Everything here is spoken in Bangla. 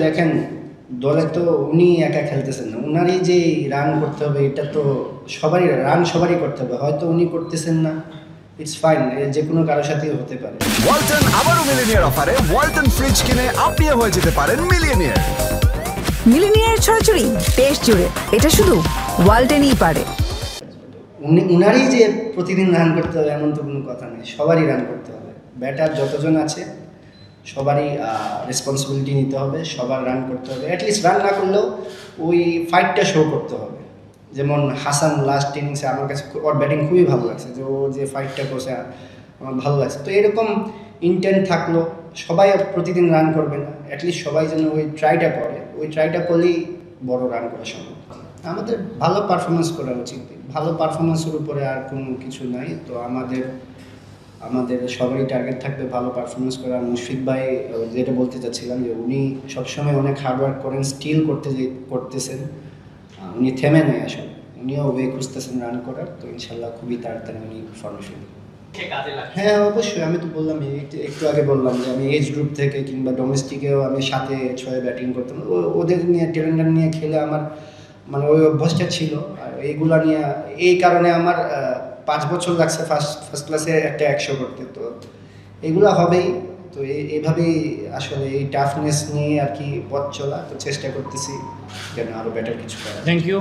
দেখেন দলে তো উনি একা খেলতেছেন না, উনারই যে রান করতে হবে এটা তো সবারই করতে হবে, হয়তো উনি করতেছেন না, ইটস ফাইন, যে কোনো কারোর সাথেই হতে পারে। ওয়ালটন আবারও মিলিনিয়ার অফারে ওয়ালটন ফ্রিজ কিনে আপনিও হয়ে যেতে পারেন মিলিয়নিয়ার। মিলিনিয়ার ছড়াছড়ি দেশ জুড়ে, এটা শুধু ওয়ালটেনই পারে। উনারই যে প্রতিদিন রান করতে হবে এমন তো কোনো কথা নেই, সবারই রান করতে হবে। ব্যাটার যতজন আছে সবারই রেসপন্সিবিলিটি নিতে হবে, সবার রান করতে হবে, অ্যাটলিস্ট রান না করলেও ওই ফাইটটা শো করতে হবে। যেমন হাসান লাস্ট ইনিংসে আমার কাছে ওর ব্যাটিং খুবই ভালো লাগছে, যে ও যে ফাইটটা করছে আমার ভালো লাগছে। তো এরকম ইন্টেন্ট থাকলো, সবাই প্রতিদিন রান করবে না, অ্যাটলিস্ট সবাই যেন ওই ট্রাইটা করে, ওই ট্রাইটা করলেই বড় রান করা সম্ভব। আমাদের ভালো পারফরমেন্স করা উচিত, ভালো পারফরমেন্সের উপরে আর কোনো কিছু নাই। তো আমাদের সবারই টার্গেট থাকবে ভালো পারফরমেন্স করা। মুশফিক ভাই যেটা বলতে চাচ্ছিলাম যে উনি সবসময় অনেক হার্ডওয়ার্ক করেন, স্টিল করতেছেন, উনি থেমে নেই আসলে, উনিও ওয়ে খুঁজতেছেন রান করার। তো ইনশাল্লাহ খুবই তাড়াতাড়ি উনি পারফরমেন্স করবেন। হ্যাঁ অবশ্যই, আমি তো বললাম একটু আগে বললাম যে আমি এজ গ্রুপ থেকে কিংবা ডোমেস্টিকেও আমি 7-6 ব্যাটিং করতাম, ওদের নিয়ে ট্যালেন্ট নিয়ে খেলে আমার মানে ওই অভ্যাসটা ছিল। আর এইগুলা নিয়ে এই কারণে আমার 5 বছর লাগছে ফার্স্ট ক্লাসে একটা 100 করতে। তো এগুলো হবেই। তো এইভাবেই আসলে এই টাফনেস নিয়ে আর কি পথ চলা, তো চেষ্টা করতেছি যেন আরও বেটার কিছু করা। Thank you.